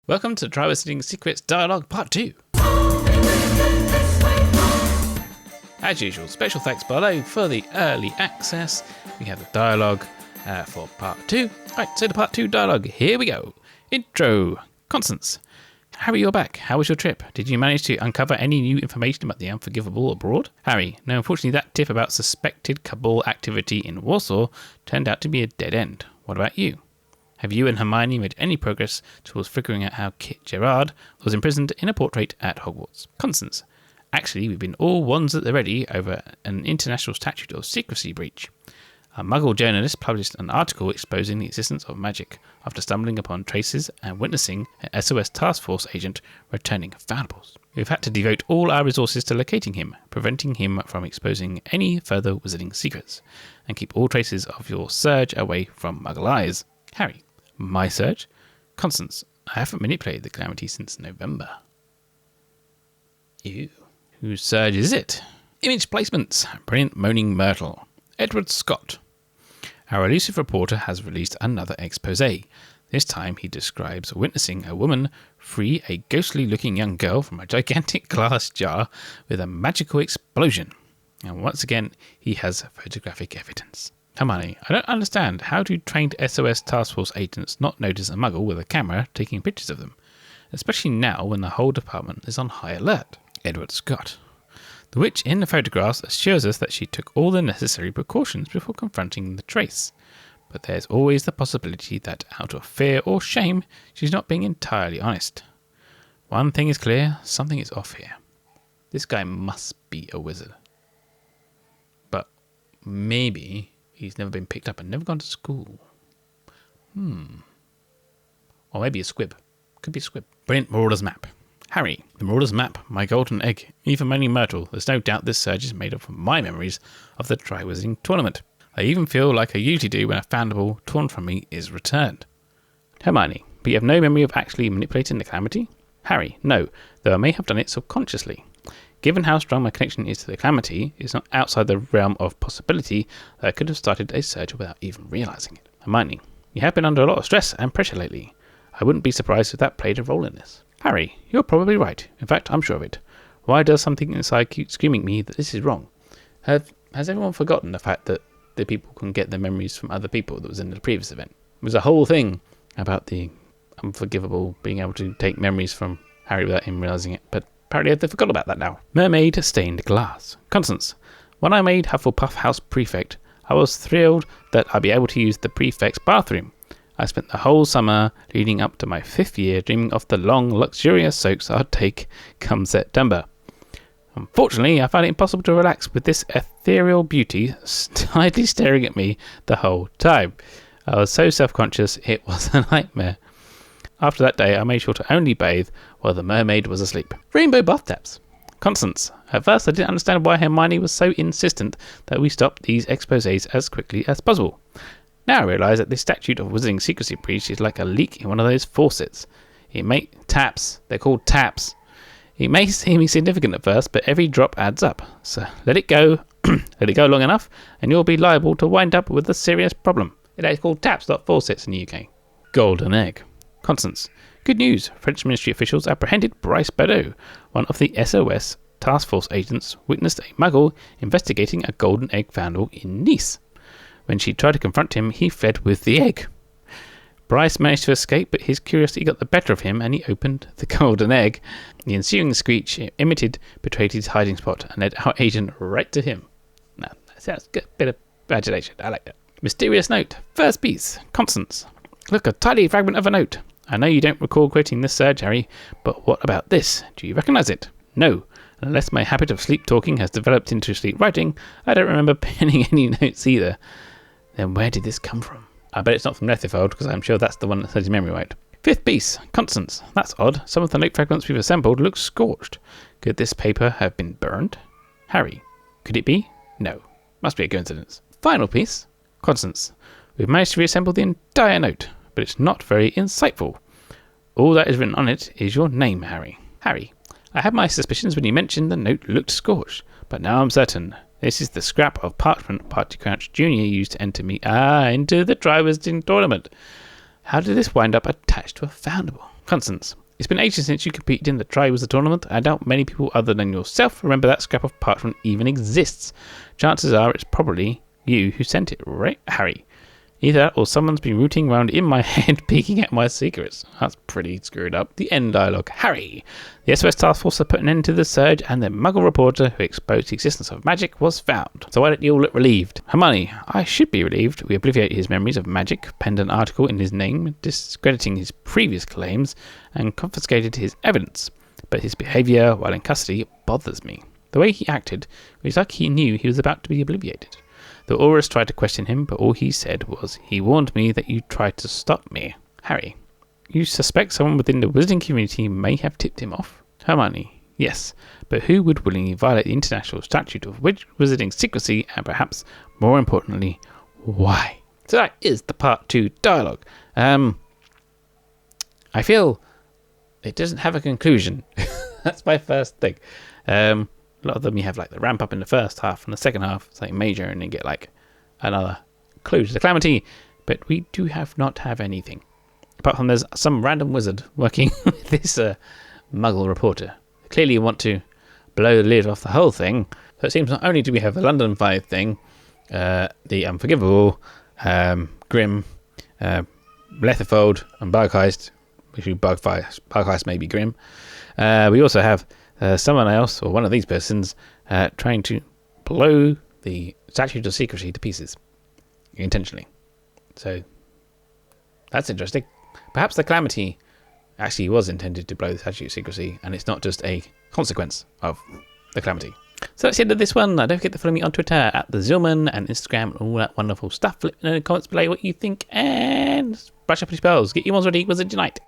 Welcome to Triwizarding Secrets Dialogue Part 2. As usual, special thanks below for the early access. We have a dialogue for Part 2. Right, so the Part 2 dialogue, here we go. Intro. Constance. Harry, you're back. How was your trip? Did you manage to uncover any new information about the unforgivable abroad? Harry. No, unfortunately that tip about suspected cabal activity in Warsaw turned out to be a dead end. What about you? Have you and Hermione made any progress towards figuring out how Kit Gerard was imprisoned in a portrait at Hogwarts? Constance. Actually, we've been all wands at the ready over an international statute of secrecy breach. A Muggle journalist published an article exposing the existence of magic after stumbling upon traces and witnessing an SOS Taskforce agent returning foundables. We've had to devote all our resources to locating him, preventing him from exposing any further wizarding secrets, and keep all traces of your surge away from Muggle eyes. Harry. My surge? Constance. I haven't manipulated the Calamity since November. Ew. Whose surge is it? Image placements. Brilliant Moaning Myrtle. Edward Scott. Our elusive reporter has released another expose. This time he describes witnessing a woman free a ghostly-looking young girl from a gigantic glass jar with a magical explosion. And once again, he has photographic evidence. Hermione, I don't understand. How do trained SOS Taskforce agents not notice a Muggle with a camera taking pictures of them? Especially now when the whole department is on high alert. Edward Scott. The witch in the photographs assures us that she took all the necessary precautions before confronting the trace. But there's always the possibility that out of fear or shame, she's not being entirely honest. One thing is clear, something is off here. This guy must be a wizard. But maybe he's never been picked up and never gone to school. Or maybe a squib. Could be a squib. Brilliant Marauders Map. Harry, the Marauders Map, my golden egg, even Moaning Myrtle. There's no doubt this surge is made up of my memories of the Triwizarding tournament. I even feel like I usually do when a foundable torn from me is returned. Hermione, but you have no memory of actually manipulating the Calamity? Harry, no, though I may have done it subconsciously. Given how strong my connection is to the Calamity, it's not outside the realm of possibility that I could have started a surge without even realising it. Hermione, you have been under a lot of stress and pressure lately. I wouldn't be surprised if that played a role in this. Harry, you're probably right. In fact, I'm sure of it. Why does something inside keep screaming me that this is wrong? Has everyone forgotten the fact that the people can get their memories from other people that was in the previous event? It was a whole thing about the unforgivable being able to take memories from Harry without him realising it, but apparently they forgot about that now. Mermaid Stained Glass. Constance, when I made Hufflepuff House Prefect, I was thrilled that I'd be able to use the Prefect's bathroom. I spent the whole summer leading up to my 5th year dreaming of the long, luxurious soaks I'd take come September. Unfortunately, I found it impossible to relax with this ethereal beauty idly staring at me the whole time. I was so self-conscious, it was a nightmare. After that day, I made sure to only bathe while the mermaid was asleep. Rainbow bath taps. Constance, at first I didn't understand why Hermione was so insistent that we stop these exposés as quickly as possible. Now I realise that this statute of wizarding secrecy breach is like a leak in one of those faucets. Taps. They're called taps. It may seem insignificant at first, but every drop adds up. So let it go, let it go long enough, and you'll be liable to wind up with a serious problem. It is called taps, not faucets in the UK. Golden egg. Constance. Good news. French ministry officials apprehended Bryce Badeau, one of the SOS Taskforce agents, witnessed a Muggle investigating a golden egg foundable in Nice. When she tried to confront him, he fled with the egg. Bryce managed to escape, but his curiosity got the better of him and he opened the golden egg. The ensuing screech it emitted betrayed his hiding spot and led our agent right to him. Now, that sounds good. Bit of adulation. I like that. Mysterious note. First piece. Constance. Look, a tiny fragment of a note. I know you don't recall creating this surge, Harry, but what about this? Do you recognise it? No. Unless my habit of sleep talking has developed into sleep writing, I don't remember penning any notes either. Then where did this come from? I bet it's not from Netherfield, because I'm sure that's the one that says your memory right. Fifth piece. Constance. That's odd. Some of the note fragments we've assembled look scorched. Could this paper have been burned? Harry. Could it be? No. Must be a coincidence. Final piece. Constance. We've managed to reassemble the entire note, but it's not very insightful. All that is written on it is your name, Harry. Harry. I had my suspicions when you mentioned the note looked scorched, but now I'm certain. This is the scrap of parchment Party Crouch Jr. used to enter me into the Triwizarding tournament. How did this wind up attached to a foundable? Constance, it's been ages since you competed in the Triwizard tournament. I doubt many people other than yourself remember that scrap of parchment even exists. Chances are it's probably you who sent it, right, Harry? Either that or someone's been rooting around in my head peeking at my secrets. That's pretty screwed up. The end dialogue. Harry! The SOS Taskforce have put an end to the surge and the Muggle reporter who exposed the existence of magic was found. So why don't you all look relieved? Hermione, I should be relieved. We obliterated his memories of magic, penned an article in his name, discrediting his previous claims, and confiscated his evidence. But his behaviour while in custody bothers me. The way he acted was like he knew he was about to be obliterated. The Aurors tried to question him, but all he said was, he warned me that you tried to stop me. Harry, you suspect someone within the wizarding community may have tipped him off? Hermione, yes, but who would willingly violate the international statute of wizarding secrecy, and perhaps more importantly, why? So that is the part 2 dialogue. I feel it doesn't have a conclusion. That's my first thing. A lot of them you have like the ramp up in the first half, and the second half it's like major, and then get like another clue to the calamity. But we do not have anything. Apart from there's some random wizard working with this Muggle reporter. Clearly you want to blow the lid off the whole thing. So it seems not only do we have the London 5 thing, the Unforgivable, Grim, Letherfold, and Bugheist, which Bugheist may be Grim. We also have someone else, or one of these persons, trying to blow the statute of secrecy to pieces. Intentionally. So, that's interesting. Perhaps the calamity actually was intended to blow the statute of secrecy, and it's not just a consequence of the calamity. So that's the end of this one. Don't forget to follow me on Twitter at the Zealman and Instagram and all that wonderful stuff. Let me know in the comments below what you think, and brush up your spells. Get your ones ready. Wizard Unite.